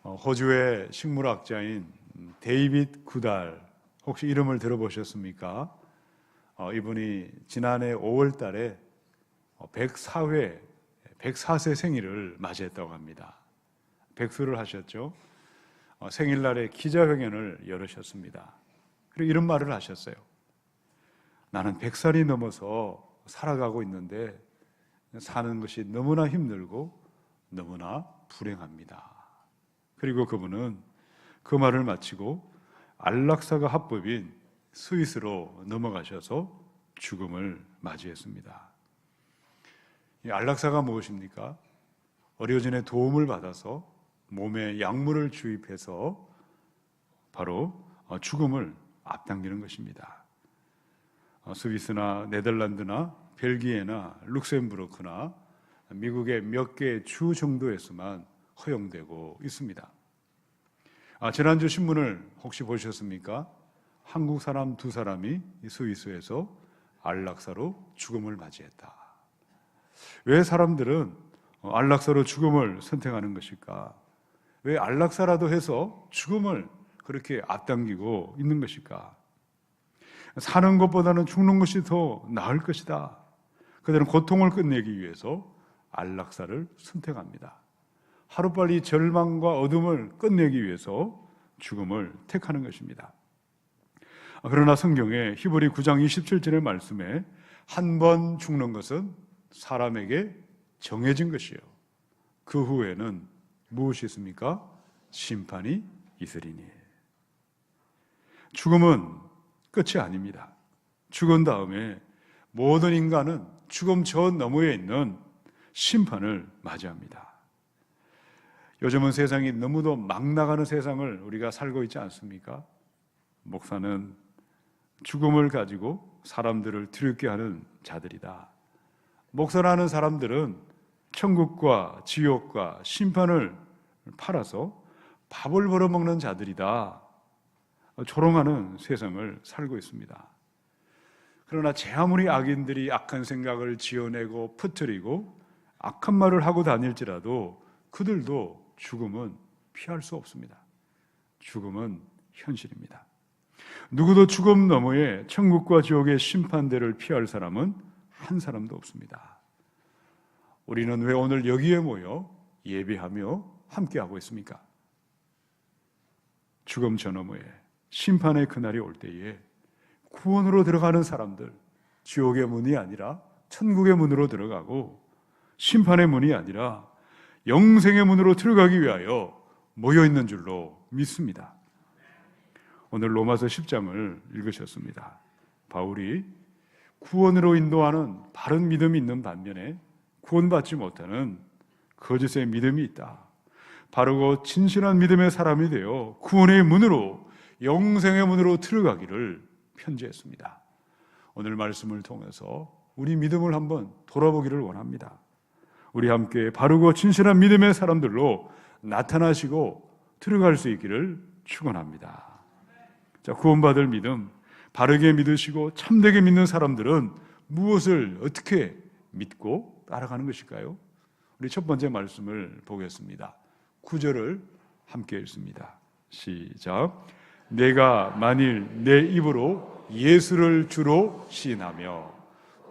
호주의 식물학자인 데이빗 구달, 혹시 이름을 들어보셨습니까? 이분이 지난해 5월 달에 104세 생일을 맞이했다고 합니다. 백수를 하셨죠. 생일날에 기자회견을 열으셨습니다. 그리고 이런 말을 하셨어요. 나는 100살이 넘어서 살아가고 있는데 사는 것이 너무나 힘들고 너무나 불행합니다. 그리고 그분은 그 말을 마치고 안락사가 합법인 스위스로 넘어가셔서 죽음을 맞이했습니다. 이 안락사가 무엇입니까? 의료진의 도움을 받아서 몸에 약물을 주입해서 바로 죽음을 앞당기는 것입니다. 스위스나 네덜란드나 벨기에나 룩셈부르크나 미국의 몇 개 주 정도에서만 허용되고 있습니다. 지난주 신문을 혹시 보셨습니까? 한국 사람 2사람이 스위스에서 안락사로 죽음을 맞이했다. 왜 사람들은 안락사로 죽음을 선택하는 것일까? 왜 안락사라도 해서 죽음을 그렇게 앞당기고 있는 것일까? 사는 것보다는 죽는 것이 더 나을 것이다. 그들은 고통을 끝내기 위해서 안락사를 선택합니다. 하루빨리 절망과 어둠을 끝내기 위해서 죽음을 택하는 것입니다. 그러나 성경의 히브리 9장 27절의 말씀에 한 번 죽는 것은 사람에게 정해진 것이요, 그 후에는 무엇이 있습니까? 심판이 있으리니. 죽음은 끝이 아닙니다. 죽은 다음에 모든 인간은 죽음 저 너머에 있는 심판을 맞이합니다. 요즘은 세상이 너무도 막 나가는 세상을 우리가 살고 있지 않습니까? 목사는 죽음을 가지고 사람들을 두렵게 하는 자들이다. 목사라는 사람들은 천국과 지옥과 심판을 팔아서 밥을 벌어먹는 자들이다. 조롱하는 세상을 살고 있습니다. 그러나 제 아무리 악인들이 악한 생각을 지어내고 퍼뜨리고 악한 말을 하고 다닐지라도 그들도 죽음은 피할 수 없습니다. 죽음은 현실입니다. 누구도 죽음 너머에 천국과 지옥의 심판대를 피할 사람은 한 사람도 없습니다. 우리는 왜 오늘 여기에 모여 예배하며 함께하고 있습니까? 죽음 저 너머에 심판의 그날이 올 때에 구원으로 들어가는 사람들, 지옥의 문이 아니라 천국의 문으로 들어가고 심판의 문이 아니라 영생의 문으로 들어가기 위하여 모여있는 줄로 믿습니다. 오늘 로마서 10장을 읽으셨습니다. 바울이 구원으로 인도하는 바른 믿음이 있는 반면에 구원받지 못하는 거짓의 믿음이 있다. 바르고 진실한 믿음의 사람이 되어 구원의 문으로, 영생의 문으로 들어가기를 편지했습니다. 오늘 말씀을 통해서 우리 믿음을 한번 돌아보기를 원합니다. 우리 함께 바르고 진실한 믿음의 사람들로 나타나시고 들어갈 수 있기를 축원합니다. 자, 구원받을 믿음, 바르게 믿으시고 참되게 믿는 사람들은 무엇을 어떻게 믿고 따라가는 것일까요? 우리 첫 번째 말씀을 보겠습니다. 9절을 함께 읽습니다. 시작. 내가 만일 내 입으로 예수를 주로 시인하며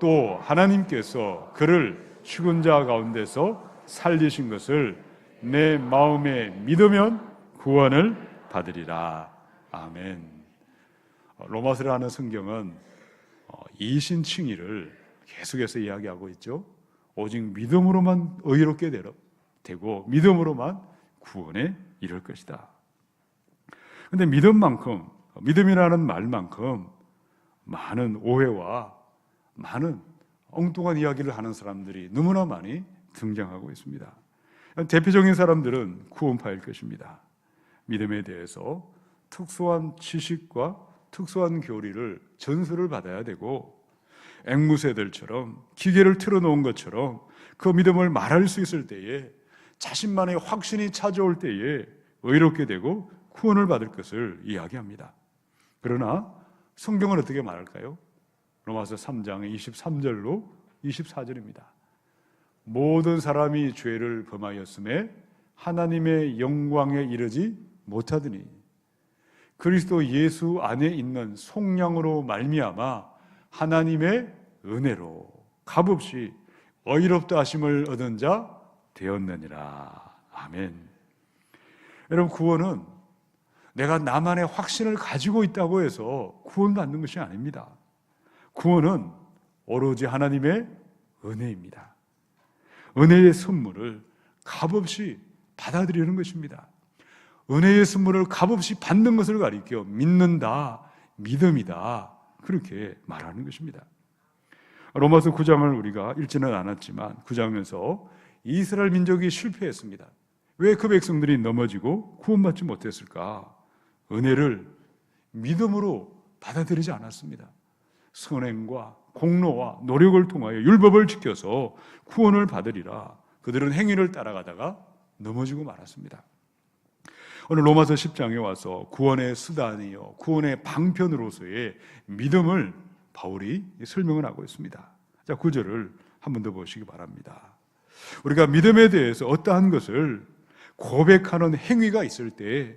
또 하나님께서 그를 죽은 자 가운데서 살리신 것을 내 마음에 믿으면 구원을 받으리라. 아멘. 로마서라는 성경은 이신칭의를 계속해서 이야기하고 있죠. 오직 믿음으로만 의롭게 되고 믿음으로만 구원에 이를 것이다. 그런데 믿음이라는 말만큼 많은 오해와 많은 엉뚱한 이야기를 하는 사람들이 너무나 많이 등장하고 있습니다. 대표적인 사람들은 구원파일 것입니다. 믿음에 대해서 특수한 지식과 특수한 교리를 전수를 받아야 되고 앵무새들처럼 기계를 틀어놓은 것처럼 그 믿음을 말할 수 있을 때에 자신만의 확신이 찾아올 때에 의롭게 되고 구원을 받을 것을 이야기합니다. 그러나 성경은 어떻게 말할까요? 로마서 3장의 23절로 24절입니다. 모든 사람이 죄를 범하였음에 하나님의 영광에 이르지 못하더니 그리스도 예수 안에 있는 속량으로 말미암아 하나님의 은혜로 값없이 의롭다 하심을 얻은 자 되었느니라. 아멘. 여러분, 구원은 내가 나만의 확신을 가지고 있다고 해서 구원받는 것이 아닙니다. 구원은 오로지 하나님의 은혜입니다. 은혜의 선물을 값없이 받아들이는 것입니다. 은혜의 선물을 값없이 받는 것을 가리켜 믿는다, 믿음이다, 그렇게 말하는 것입니다. 로마서 9장을 우리가 읽지는 않았지만 9장에서 이스라엘 민족이 실패했습니다. 왜 그 백성들이 넘어지고 구원받지 못했을까? 은혜를 믿음으로 받아들이지 않았습니다. 선행과 공로와 노력을 통하여 율법을 지켜서 구원을 받으리라 그들은 행위를 따라가다가 넘어지고 말았습니다. 오늘 로마서 10장에 와서 구원의 수단이요 구원의 방편으로서의 믿음을 바울이 설명을 하고 있습니다. 자, 9절을 한 번 더 보시기 바랍니다. 우리가 믿음에 대해서 어떠한 것을 고백하는 행위가 있을 때,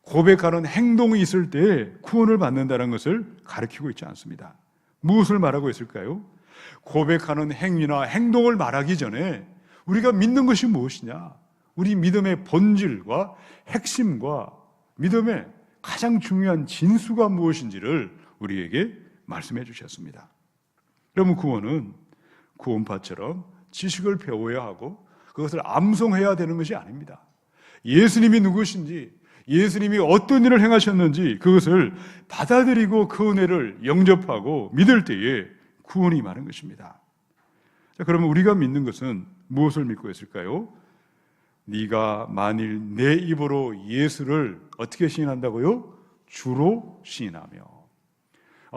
고백하는 행동이 있을 때 구원을 받는다는 것을 가르치고 있지 않습니다. 무엇을 말하고 있을까요? 고백하는 행위나 행동을 말하기 전에 우리가 믿는 것이 무엇이냐? 우리 믿음의 본질과 핵심과 믿음의 가장 중요한 진수가 무엇인지를 우리에게 말씀해 주셨습니다. 그러면 구원은 구원파처럼 지식을 배워야 하고 그것을 암송해야 되는 것이 아닙니다. 예수님이 누구신지, 예수님이 어떤 일을 행하셨는지 그것을 받아들이고 그 은혜를 영접하고 믿을 때에 구원이 임하는 것입니다. 자, 그러면 우리가 믿는 것은 무엇을 믿고 있을까요? 네가 만일 내 입으로 예수를 어떻게 시인한다고요? 주로 시인하며.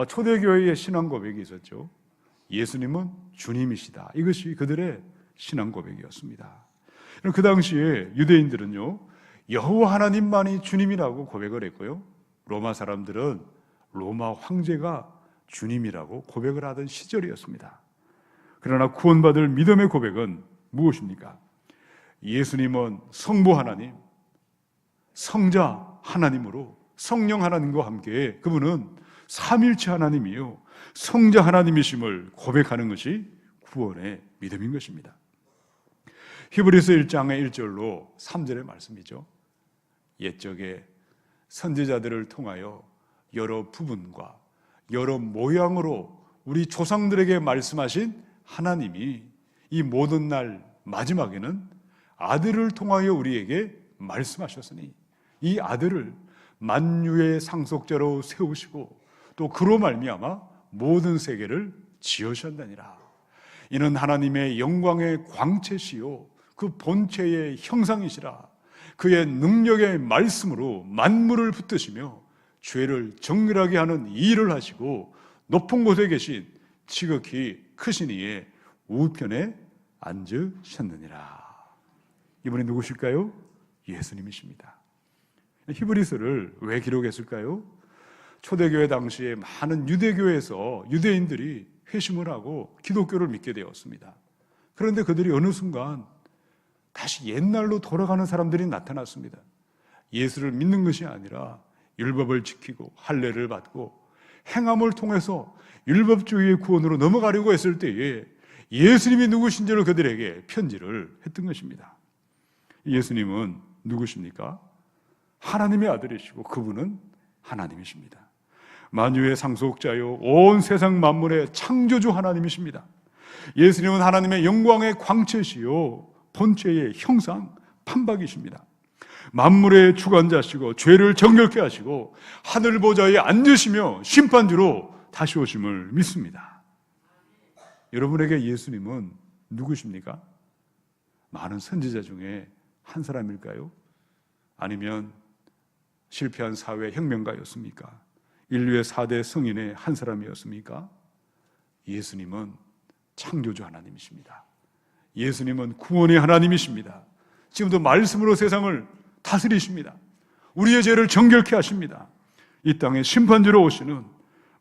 초대교회의 신앙 고백이 있었죠. 예수님은 주님이시다. 이것이 그들의 신앙 고백이었습니다. 그 당시에 유대인들은요, 여호와 하나님만이 주님이라고 고백을 했고요, 로마 사람들은 로마 황제가 주님이라고 고백을 하던 시절이었습니다. 그러나 구원받을 믿음의 고백은 무엇입니까? 예수님은 성부 하나님, 성자 하나님으로 성령 하나님과 함께 그분은 삼일체 하나님이요 성자 하나님이심을 고백하는 것이 구원의 믿음인 것입니다. 히브리서 1장의 1절로 3절의 말씀이죠. 옛적에 선지자들을 통하여 여러 부분과 여러 모양으로 우리 조상들에게 말씀하신 하나님이 이 모든 날 마지막에는 아들을 통하여 우리에게 말씀하셨으니 이 아들을 만유의 상속자로 세우시고 또 그로 말미암아 모든 세계를 지으셨느니라. 이는 하나님의 영광의 광채시요 그 본체의 형상이시라. 그의 능력의 말씀으로 만물을 붙드시며 죄를 정결하게 하는 이 일을 하시고 높은 곳에 계신 지극히 크신 이의 우편에 앉으셨느니라. 이분이 누구실까요? 예수님이십니다. 히브리서를 왜 기록했을까요? 초대교회 당시에 많은 유대교회에서 유대인들이 회심을 하고 기독교를 믿게 되었습니다. 그런데 그들이 어느 순간 다시 옛날로 돌아가는 사람들이 나타났습니다. 예수를 믿는 것이 아니라 율법을 지키고 할례를 받고 행함을 통해서 율법주의의 구원으로 넘어가려고 했을 때에 예수님이 누구신지를 그들에게 편지를 했던 것입니다. 예수님은 누구십니까? 하나님의 아들이시고 그분은 하나님이십니다. 만유의 상속자요 온 세상 만물의 창조주 하나님이십니다. 예수님은 하나님의 영광의 광채시요 본체의 형상 판박이십니다. 만물의 주관자시고 죄를 정결케 하시고 하늘 보좌에 앉으시며 심판주로 다시 오심을 믿습니다. 여러분에게 예수님은 누구십니까? 많은 선지자 중에 한 사람일까요? 아니면 실패한 사회 혁명가였습니까? 인류의 4대 성인의 한 사람이었습니까? 예수님은 창조주 하나님이십니다. 예수님은 구원의 하나님이십니다. 지금도 말씀으로 세상을 다스리십니다. 우리의 죄를 정결케 하십니다. 이 땅에 심판주로 오시는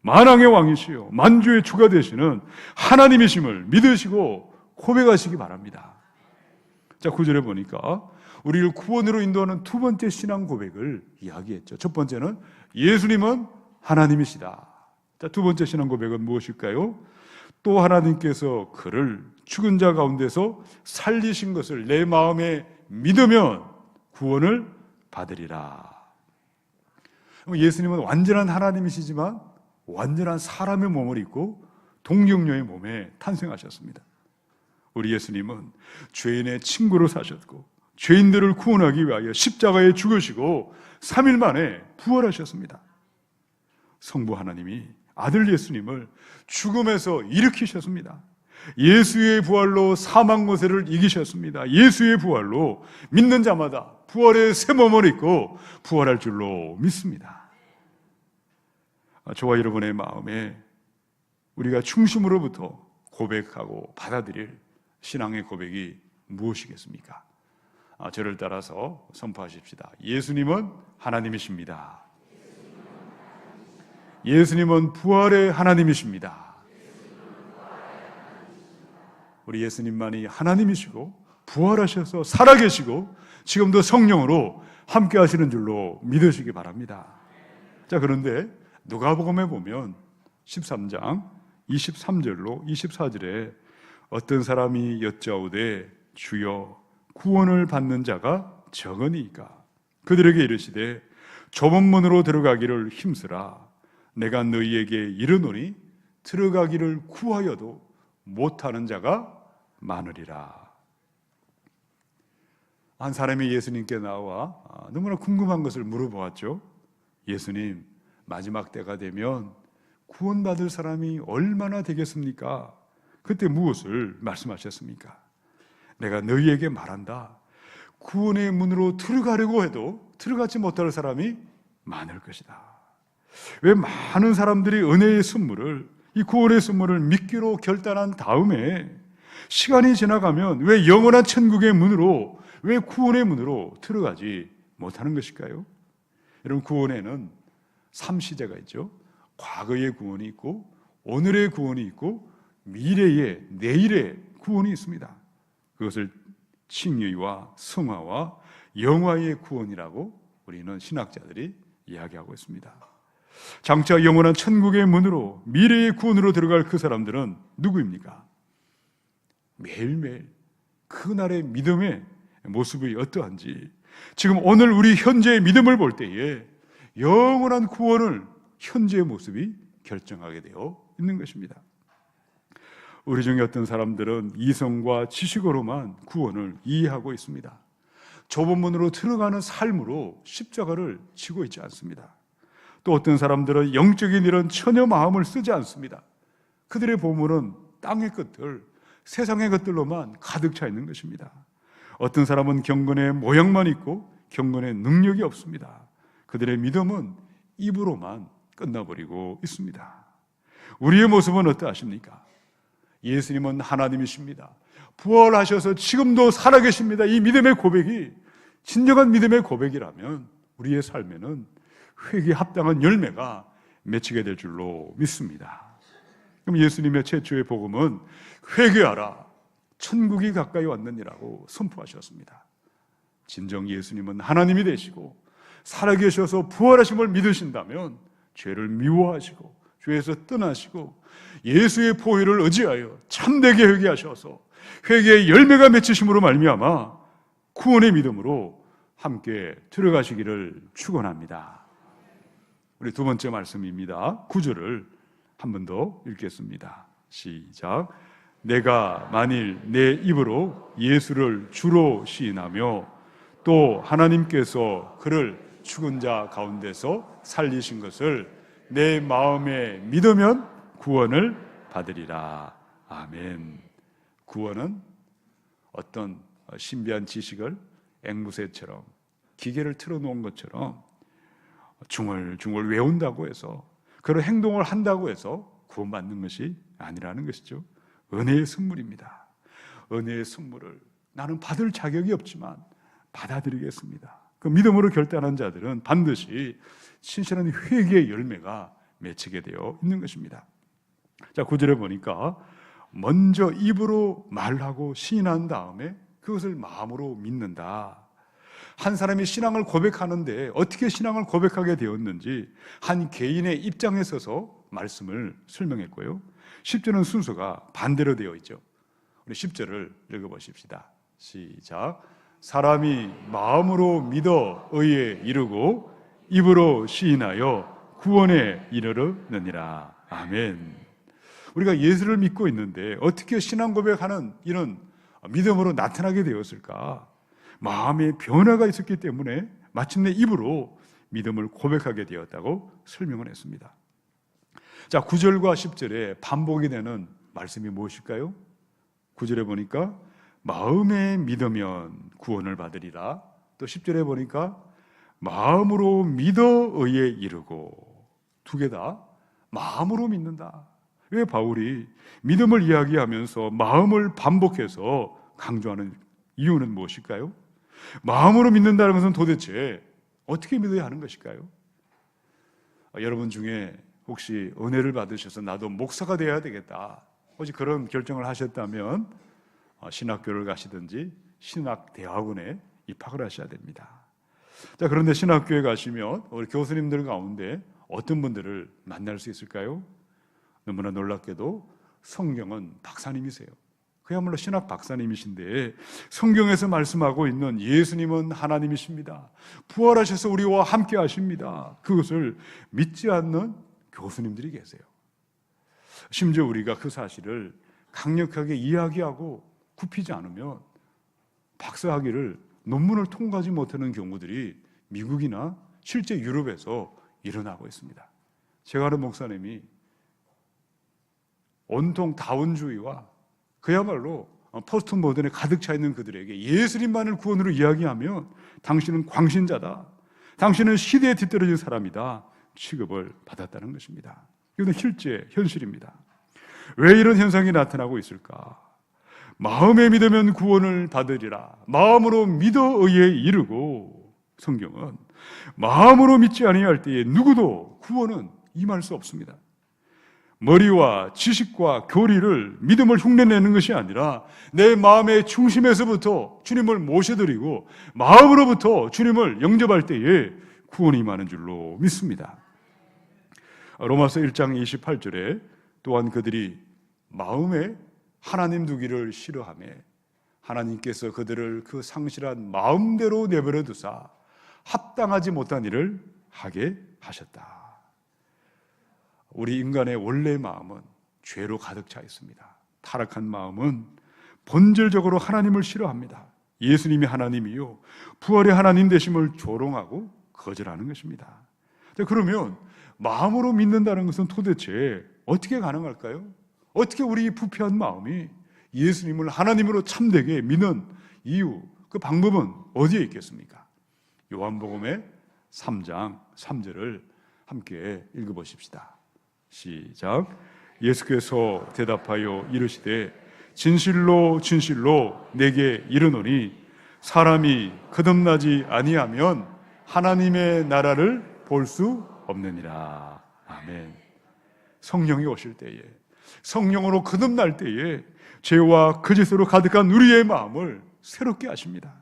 만왕의 왕이시요 만주의 주가 되시는 하나님이심을 믿으시고 고백하시기 바랍니다. 자, 9절에 보니까 우리를 구원으로 인도하는 두 번째 신앙 고백을 이야기했죠. 첫 번째는 예수님은 하나님이시다. 자, 두 번째 신앙 고백은 무엇일까요? 또 하나님께서 그를 죽은 자 가운데서 살리신 것을 내 마음에 믿으면 구원을 받으리라. 예수님은 완전한 하나님이시지만 완전한 사람의 몸을 입고 동정녀의 몸에 탄생하셨습니다. 우리 예수님은 죄인의 친구로 사셨고 죄인들을 구원하기 위하여 십자가에 죽으시고 3일 만에 부활하셨습니다. 성부 하나님이 아들 예수님을 죽음에서 일으키셨습니다. 예수의 부활로 사망 권세를 이기셨습니다. 예수의 부활로 믿는 자마다 부활의 새 몸을 입고 부활할 줄로 믿습니다. 저와 여러분의 마음에 우리가 중심으로부터 고백하고 받아들일 신앙의 고백이 무엇이겠습니까? 저를 따라서 선포하십시다. 예수님은 하나님이십니다. 예수님은 부활의 하나님이십니다. 우리 예수님만이 하나님이시고 부활하셔서 살아계시고 지금도 성령으로 함께 하시는 줄로 믿으시기 바랍니다. 자, 그런데 누가복음에 보면 13장 23절로 24절에 어떤 사람이 여짜오되 주여 구원을 받는 자가 적으니까 그들에게 이르시되 좁은 문으로 들어가기를 힘쓰라. 내가 너희에게 이르노니 들어가기를 구하여도 못하는 자가 많으리라. 한 사람이 예수님께 나와 너무나 궁금한 것을 물어보았죠. 예수님, 마지막 때가 되면 구원받을 사람이 얼마나 되겠습니까? 그때 무엇을 말씀하셨습니까? 내가 너희에게 말한다. 구원의 문으로 들어가려고 해도 들어가지 못할 사람이 많을 것이다. 왜 많은 사람들이 은혜의 선물을, 이 구원의 선물을 믿기로 결단한 다음에 시간이 지나가면 왜 영원한 천국의 문으로, 왜 구원의 문으로 들어가지 못하는 것일까요? 여러분, 구원에는 3시대가 있죠. 과거의 구원이 있고 오늘의 구원이 있고 미래의, 내일의 구원이 있습니다. 그것을 칭의와 성화와 영화의 구원이라고 우리는 신학자들이 이야기하고 있습니다. 장차 영원한 천국의 문으로, 미래의 구원으로 들어갈 그 사람들은 누구입니까? 매일매일 그날의 믿음의 모습이 어떠한지, 지금 오늘 우리 현재의 믿음을 볼 때에 영원한 구원을 현재의 모습이 결정하게 되어 있는 것입니다. 우리 중에 어떤 사람들은 이성과 지식으로만 구원을 이해하고 있습니다. 좁은 문으로 들어가는 삶으로 십자가를 지고 있지 않습니다. 또 어떤 사람들은 영적인 이런 처녀 마음을 쓰지 않습니다. 그들의 보물은 땅의 것들, 세상의 것들로만 가득 차 있는 것입니다. 어떤 사람은 경건의 모양만 있고 경건의 능력이 없습니다. 그들의 믿음은 입으로만 끝나버리고 있습니다. 우리의 모습은 어떠하십니까? 예수님은 하나님이십니다. 부활하셔서 지금도 살아계십니다. 이 믿음의 고백이 진정한 믿음의 고백이라면 우리의 삶에는 회개에 합당한 열매가 맺히게 될 줄로 믿습니다. 그럼 예수님의 최초의 복음은 회개하라, 천국이 가까이 왔느니라고 선포하셨습니다. 진정 예수님은 하나님이 되시고 살아계셔서 부활하심을 믿으신다면 죄를 미워하시고 죄에서 떠나시고 예수의 보혈을 의지하여 참되게 회개하셔서 회개의 열매가 맺히심으로 말미암아 구원의 믿음으로 함께 들어가시기를 축원합니다. 우리 두 번째 말씀입니다. 9절을 한 번 더 읽겠습니다. 시작. 내가 만일 내 입으로 예수를 주로 시인하며 또 하나님께서 그를 죽은 자 가운데서 살리신 것을 내 마음에 믿으면 구원을 받으리라. 아멘. 구원은 어떤 신비한 지식을 앵무새처럼 기계를 틀어놓은 것처럼 중얼중얼 외운다고 해서, 그런 행동을 한다고 해서 구원받는 것이 아니라는 것이죠. 은혜의 선물입니다. 은혜의 선물을 나는 받을 자격이 없지만 받아들이겠습니다. 그 믿음으로 결단한 자들은 반드시 신실한 회개의 열매가 맺히게 되어 있는 것입니다. 자, 9절에 보니까 먼저 입으로 말하고 시인한 다음에 그것을 마음으로 믿는다. 한 사람이 신앙을 고백하는데 어떻게 신앙을 고백하게 되었는지 한 개인의 입장에 서서 말씀을 설명했고요. 10절은 순서가 반대로 되어 있죠. 우리 10절을 읽어보십시다. 시작. 사람이 마음으로 믿어 의에 이르고 입으로 시인하여 구원에 이르느니라. 아멘. 우리가 예수를 믿고 있는데 어떻게 신앙 고백하는 이런 믿음으로 나타나게 되었을까? 마음의 변화가 있었기 때문에 마침내 입으로 믿음을 고백하게 되었다고 설명을 했습니다. 자, 9절과 10절에 반복이 되는 말씀이 무엇일까요? 9절에 보니까 마음에 믿으면 구원을 받으리라. 또 10절에 보니까 마음으로 믿어 의에 이르고. 두 개 다 마음으로 믿는다. 왜 바울이 믿음을 이야기하면서 마음을 반복해서 강조하는 이유는 무엇일까요? 마음으로 믿는다는 것은 도대체 어떻게 믿어야 하는 것일까요? 여러분 중에 혹시 은혜를 받으셔서 나도 목사가 되어야 되겠다, 혹시 그런 결정을 하셨다면 신학교를 가시든지 신학대학원에 입학을 하셔야 됩니다. 자, 그런데 신학교에 가시면 우리 교수님들 가운데 어떤 분들을 만날 수 있을까요? 너무나 놀랍게도 성경은 박사님이세요. 그야말로 신학 박사님이신데 성경에서 말씀하고 있는 예수님은 하나님이십니다. 부활하셔서 우리와 함께 하십니다. 그것을 믿지 않는 교수님들이 계세요. 심지어 우리가 그 사실을 강력하게 이야기하고 굽히지 않으면 박사학위를 논문을 통과하지 못하는 경우들이 미국이나 실제 유럽에서 일어나고 있습니다. 제가 아는 목사님이 온통 다원주의와 그야말로 포스트 모던에 가득 차 있는 그들에게 예수님만을 구원으로 이야기하면 당신은 광신자다, 당신은 시대에 뒤떨어진 사람이다 취급을 받았다는 것입니다. 이건 실제 현실입니다. 왜 이런 현상이 나타나고 있을까? 마음에 믿으면 구원을 받으리라. 마음으로 믿어 의에 이르고. 성경은 마음으로 믿지 아니할 때에 누구도 구원은 임할 수 없습니다. 머리와 지식과 교리를 믿음을 흉내내는 것이 아니라 내 마음의 중심에서부터 주님을 모셔드리고 마음으로부터 주님을 영접할 때에 구원이 임하는 줄로 믿습니다. 로마서 1장 28절에 또한 그들이 마음에 하나님 두기를 싫어하며 하나님께서 그들을 그 상실한 마음대로 내버려 두사 합당하지 못한 일을 하게 하셨다. 우리 인간의 원래 마음은 죄로 가득 차 있습니다. 타락한 마음은 본질적으로 하나님을 싫어합니다. 예수님이 하나님이요 부활의 하나님 되심을 조롱하고 거절하는 것입니다. 그러면 마음으로 믿는다는 것은 도대체 어떻게 가능할까요? 어떻게 우리 부패한 마음이 예수님을 하나님으로 참되게 믿는 이유, 그 방법은 어디에 있겠습니까? 요한복음의 3장 3절을 함께 읽어보십시다. 시작. 예수께서 대답하여 이르시되 진실로 진실로 내게 이르노니 사람이 거듭나지 아니하면 하나님의 나라를 볼 수 없느니라. 아멘. 성령이 오실 때에, 성령으로 거듭날 때에 죄와 거짓으로 가득한 우리의 마음을 새롭게 하십니다.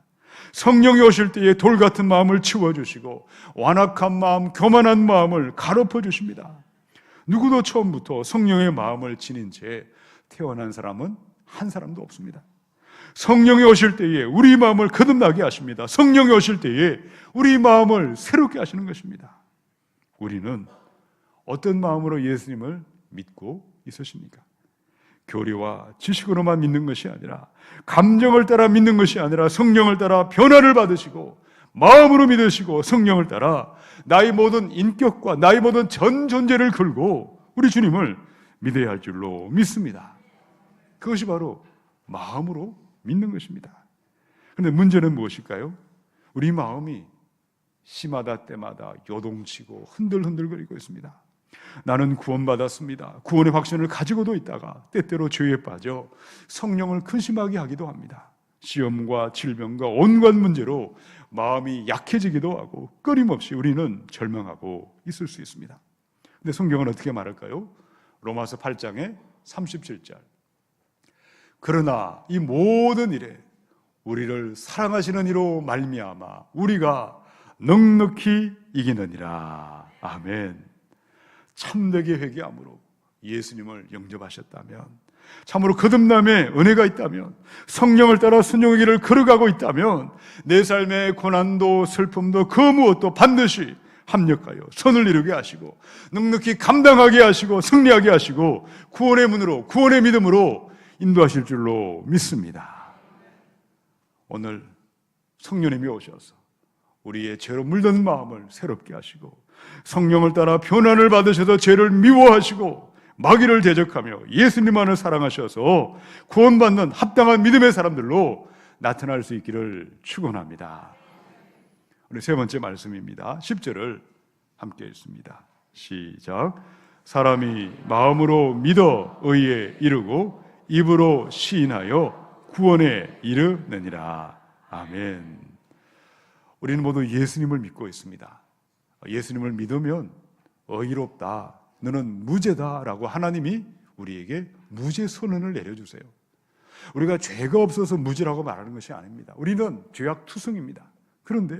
성령이 오실 때에 돌 같은 마음을 치워주시고 완악한 마음, 교만한 마음을 가로퍼 주십니다. 누구도 처음부터 성령의 마음을 지닌 채 태어난 사람은 한 사람도 없습니다. 성령이 오실 때에 우리 마음을 거듭나게 하십니다. 성령이 오실 때에 우리 마음을 새롭게 하시는 것입니다. 우리는 어떤 마음으로 예수님을 믿고 있으십니까? 교리와 지식으로만 믿는 것이 아니라, 감정을 따라 믿는 것이 아니라 성령을 따라 변화를 받으시고 마음으로 믿으시고 성령을 따라 나의 모든 인격과 나의 모든 전 존재를 걸고 우리 주님을 믿어야 할 줄로 믿습니다. 그것이 바로 마음으로 믿는 것입니다. 그런데 문제는 무엇일까요? 우리 마음이 시마다 때마다 요동치고 흔들흔들거리고 있습니다. 나는 구원받았습니다. 구원의 확신을 가지고도 있다가 때때로 죄에 빠져 성령을 근심하게 하기도 합니다. 시험과 질병과 온갖 문제로 마음이 약해지기도 하고 끊임없이 우리는 절망하고 있을 수 있습니다. 근데 성경은 어떻게 말할까요? 로마서 8장의 37절. 그러나 이 모든 일에 우리를 사랑하시는 이로 말미암아 우리가 넉넉히 이기느니라. 아멘. 참되게 회개함으로 예수님을 영접하셨다면, 참으로 거듭남의 은혜가 있다면, 성령을 따라 순종의 길을 걸어가고 있다면 내 삶의 고난도 슬픔도 그 무엇도 반드시 합력하여 선을 이루게 하시고 넉넉히 감당하게 하시고 승리하게 하시고 구원의 문으로, 구원의 믿음으로 인도하실 줄로 믿습니다. 오늘 성령님이 오셔서 우리의 죄로 물든 마음을 새롭게 하시고 성령을 따라 변화를 받으셔서 죄를 미워하시고 마귀를 대적하며 예수님만을 사랑하셔서 구원받는 합당한 믿음의 사람들로 나타날 수 있기를 축원합니다. 우리 세 번째 말씀입니다. 10절을 함께 읽습니다. 시작. 사람이 마음으로 믿어 의에 이르고 입으로 시인하여 구원에 이르느니라. 아멘. 우리는 모두 예수님을 믿고 있습니다. 예수님을 믿으면 의롭다, 너는 무죄다라고 하나님이 우리에게 무죄 선언을 내려주세요. 우리가 죄가 없어서 무죄라고 말하는 것이 아닙니다. 우리는 죄악 투성입니다. 그런데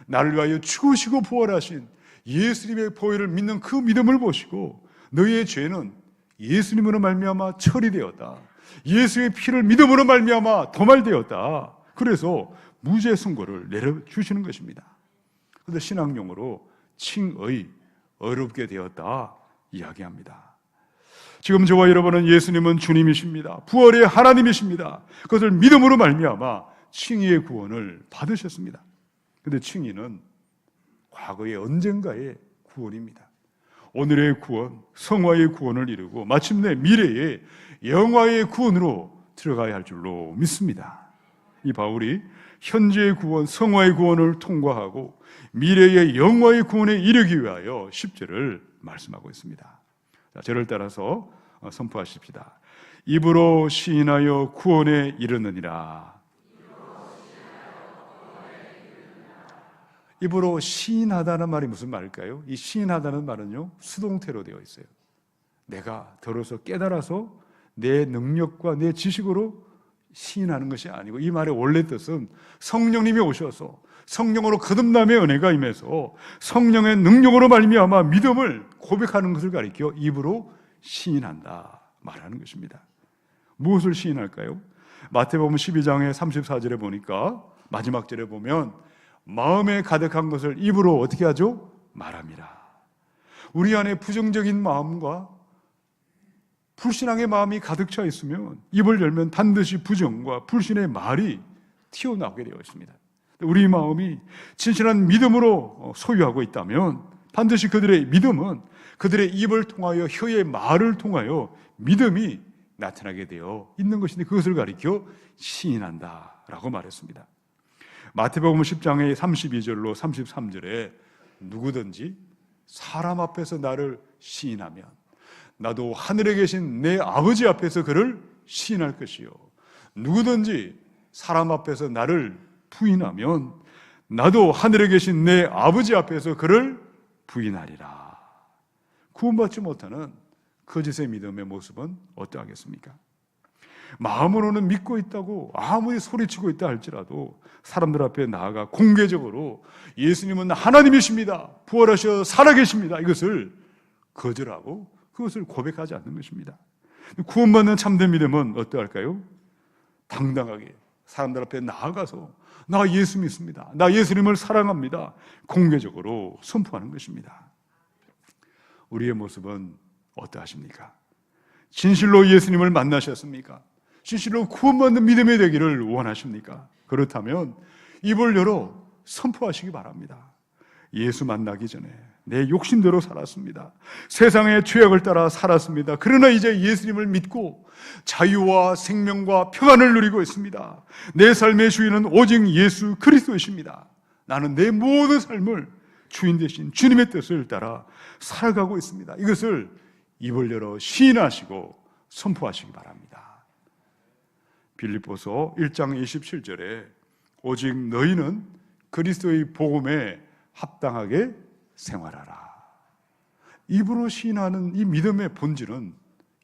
나를 위하여 죽으시고 부활하신 예수님의 보혈을 믿는 그 믿음을 보시고 너희의 죄는 예수님으로 말미암아 처리되었다, 예수의 피를 믿음으로 말미암아 도말되었다, 그래서 무죄 선고를 내려주시는 것입니다. 그런데 신학용어로 칭의, 어렵게 되었다 이야기합니다. 지금 저와 여러분은 예수님은 주님이십니다. 부활의 하나님이십니다. 그것을 믿음으로 말미암아 칭의의 구원을 받으셨습니다. 그런데 칭의는 과거의 언젠가의 구원입니다. 오늘의 구원, 성화의 구원을 이루고 마침내 미래의 영화의 구원으로 들어가야 할 줄로 믿습니다. 이 바울이 현재의 구원, 성화의 구원을 통과하고 미래의 영화의 구원에 이르기 위하여 10절을 말씀하고 있습니다. 자, 저를 따라서 선포하십시다. 입으로 시인하여 구원에 이르느니라. 입으로 시인하다는 말이 무슨 말일까요? 이 시인하다는 말은요, 수동태로 되어 있어요. 내가 들어서 깨달아서 내 능력과 내 지식으로 시인하는 것이 아니고, 이 말의 원래 뜻은 성령님이 오셔서 성령으로 거듭남의 은혜가 임해서 성령의 능력으로 말미암아 믿음을 고백하는 것을 가리켜 입으로 시인한다 말하는 것입니다. 무엇을 시인할까요? 마태복음 12장의 34절에 보니까 마지막 절에 보면 마음에 가득한 것을 입으로 어떻게 하죠? 말합니다. 우리 안에 부정적인 마음과 불신앙의 마음이 가득 차 있으면 입을 열면 반드시 부정과 불신의 말이 튀어나오게 되어 있습니다. 우리 마음이 진실한 믿음으로 소유하고 있다면 반드시 그들의 믿음은 그들의 입을 통하여, 혀의 말을 통하여 믿음이 나타나게 되어 있는 것인데, 그것을 가리켜 시인한다라고 말했습니다. 마태복음 10장의 32절로 33절에 누구든지 사람 앞에서 나를 시인하면 나도 하늘에 계신 내 아버지 앞에서 그를 시인할 것이요, 누구든지 사람 앞에서 나를 부인하면 나도 하늘에 계신 내 아버지 앞에서 그를 부인하리라. 구원받지 못하는 거짓의 믿음의 모습은 어떠하겠습니까? 마음으로는 믿고 있다고 아무리 소리치고 있다 할지라도 사람들 앞에 나아가 공개적으로 예수님은 하나님이십니다, 부활하셔 살아계십니다, 이것을 거절하고 그것을 고백하지 않는 것입니다. 구원받는 참된 믿음은 어떠할까요? 당당하게 사람들 앞에 나아가서 나 예수 믿습니다, 나 예수님을 사랑합니다, 공개적으로 선포하는 것입니다. 우리의 모습은 어떠하십니까? 진실로 예수님을 만나셨습니까? 진실로 구원받는 믿음이 되기를 원하십니까? 그렇다면 입을 열어 선포하시기 바랍니다. 예수 만나기 전에 내 욕심대로 살았습니다. 세상의 죄악을 따라 살았습니다. 그러나 이제 예수님을 믿고 자유와 생명과 평안을 누리고 있습니다. 내 삶의 주인은 오직 예수 그리스도이십니다. 나는 내 모든 삶을 주인 되신 주님의 뜻을 따라 살아가고 있습니다. 이것을 입을 열어 시인하시고 선포하시기 바랍니다. 빌립보서 1장 27절에 오직 너희는 그리스도의 복음에 합당하게 생활하라. 입으로 시인하는 이 믿음의 본질은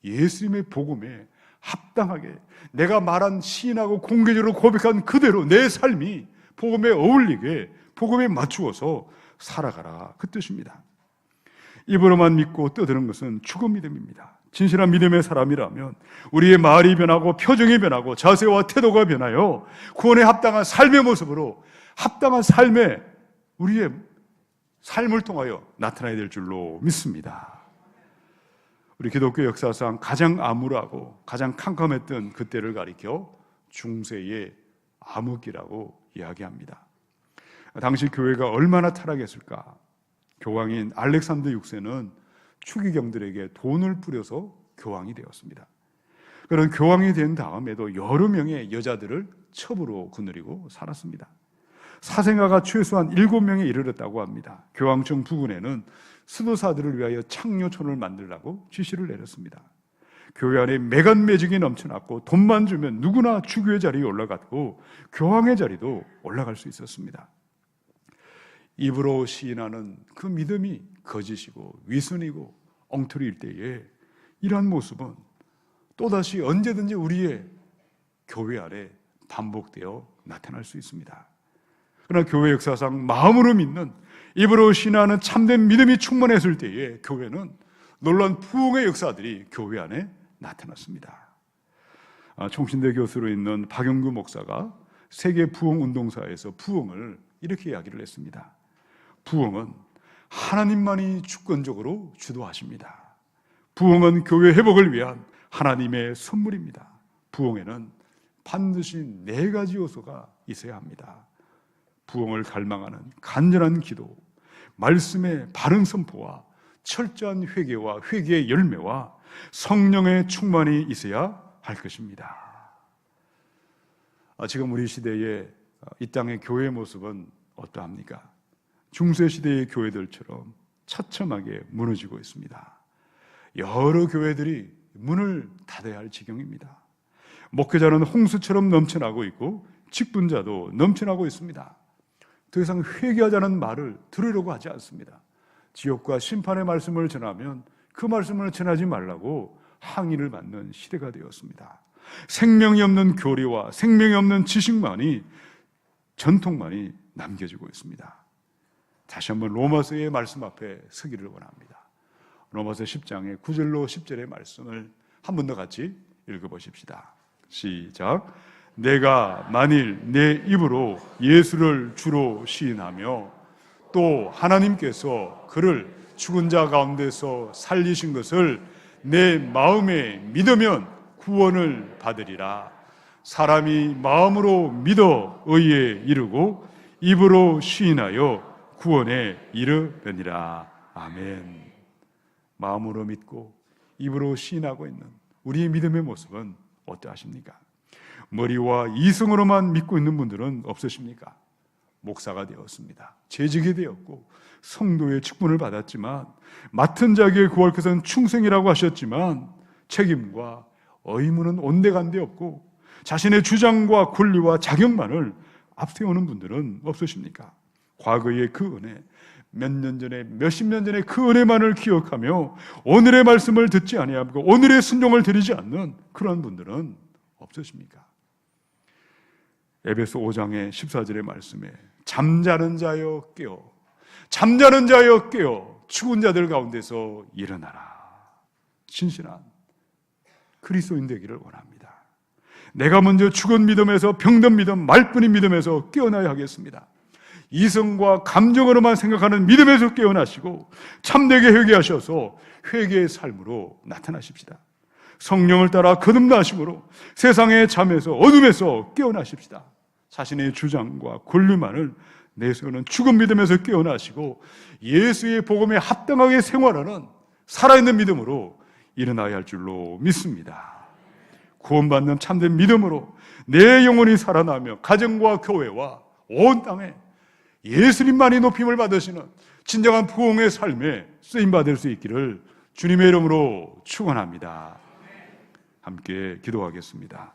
예수님의 복음에 합당하게 내가 말한 시인하고 공개적으로 고백한 그대로 내 삶이 복음에 어울리게 복음에 맞추어서 살아가라, 그 뜻입니다. 입으로만 믿고 떠드는 것은 죽은 믿음입니다. 진실한 믿음의 사람이라면 우리의 말이 변하고 표정이 변하고 자세와 태도가 변하여 구원에 합당한 삶의 모습으로, 합당한 삶에 우리의 삶을 통하여 나타나야 될 줄로 믿습니다. 우리 기독교 역사상 가장 암울하고 가장 캄캄했던 그때를 가리켜 중세의 암흑기라고 이야기합니다. 당시 교회가 얼마나 타락했을까? 교황인 알렉산더 6세는 추기경들에게 돈을 뿌려서 교황이 되었습니다. 그런 교황이 된 다음에도 여러 명의 여자들을 첩으로 거느리고 살았습니다. 사생아가 최소한 7명에 이르렀다고 합니다. 교황청 부근에는 수도사들을 위하여 창녀촌을 만들라고 지시를 내렸습니다. 교회 안에 매간매직이 넘쳐났고 돈만 주면 누구나 주교의 자리에 올라갔고 교황의 자리도 올라갈 수 있었습니다. 입으로 시인하는 그 믿음이 거짓이고 위선이고 엉터리일 때에 이러한 모습은 또다시 언제든지 우리의 교회 안에 반복되어 나타날 수 있습니다. 그러나 교회 역사상 마음으로 믿는, 입으로 신하는 참된 믿음이 충만했을 때에 교회는 놀라운 부흥의 역사들이 교회 안에 나타났습니다. 총신대 교수로 있는 박영규 목사가 세계 부흥 운동사에서 부흥을 이렇게 이야기를 했습니다. 부흥은 하나님만이 주권적으로 주도하십니다. 부흥은 교회 회복을 위한 하나님의 선물입니다. 부흥에는 반드시 4가지 요소가 있어야 합니다. 부흥을 갈망하는 간절한 기도, 말씀의 바른 선포와 철저한 회개와 회개의 열매와 성령의 충만이 있어야 할 것입니다. 지금 우리 시대의 이 땅의 교회의 모습은 어떠합니까? 중세시대의 교회들처럼 처참하게 무너지고 있습니다. 여러 교회들이 문을 닫아야 할 지경입니다. 목회자는 홍수처럼 넘쳐나고 있고 직분자도 넘쳐나고 있습니다. 더 이상 회개하자는 말을 들으려고 하지 않습니다. 지옥과 심판의 말씀을 전하면 그 말씀을 전하지 말라고 항의를 받는 시대가 되었습니다. 생명이 없는 교리와 생명이 없는 지식만이, 전통만이 남겨지고 있습니다. 다시 한번 로마서의 말씀 앞에 서기를 원합니다. 로마서 10장의 9절로 10절의 말씀을 한 번 더 같이 읽어보십시다. 시작. 내가 만일 내 입으로 예수를 주로 시인하며 또 하나님께서 그를 죽은 자 가운데서 살리신 것을 내 마음에 믿으면 구원을 받으리라. 사람이 마음으로 믿어 의에 이르고 입으로 시인하여 구원에 이르느니라. 아멘. 마음으로 믿고 입으로 시인하고 있는 우리의 믿음의 모습은 어떠하십니까? 머리와 이성으로만 믿고 있는 분들은 없으십니까? 목사가 되었습니다. 재직이 되었고 성도의 직분을 받았지만, 맡은 자에게 구할 것은 충성이라고 하셨지만 책임과 의무는 온데간데 없고 자신의 주장과 권리와 자격만을 앞세우는 분들은 없으십니까? 과거의 그 은혜, 몇 년 전에, 몇십 년 전에 그 은혜만을 기억하며 오늘의 말씀을 듣지 아니하고 오늘의 순종을 드리지 않는 그런 분들은 없으십니까? 에베소 5장의 14절의 말씀에 잠자는 자여 깨어, 잠자는 자여 깨어 죽은 자들 가운데서 일어나라. 신실한 그리스도인 되기를 원합니다. 내가 먼저 죽은 믿음에서, 병든 믿음, 말뿐인 믿음에서 깨어나야 하겠습니다. 이성과 감정으로만 생각하는 믿음에서 깨어나시고 참되게 회개하셔서 회개의 삶으로 나타나십시다. 성령을 따라 거듭나심으로 세상의 잠에서, 어둠에서 깨어나십시다. 자신의 주장과 권리만을 내세우는 죽은 믿음에서 깨어나시고 예수의 복음에 합당하게 생활하는 살아있는 믿음으로 일어나야 할 줄로 믿습니다. 구원받는 참된 믿음으로 내 영혼이 살아나며 가정과 교회와 온 땅에 예수님만이 높임을 받으시는 진정한 부흥의 삶에 쓰임받을 수 있기를 주님의 이름으로 축원합니다. 함께 기도하겠습니다.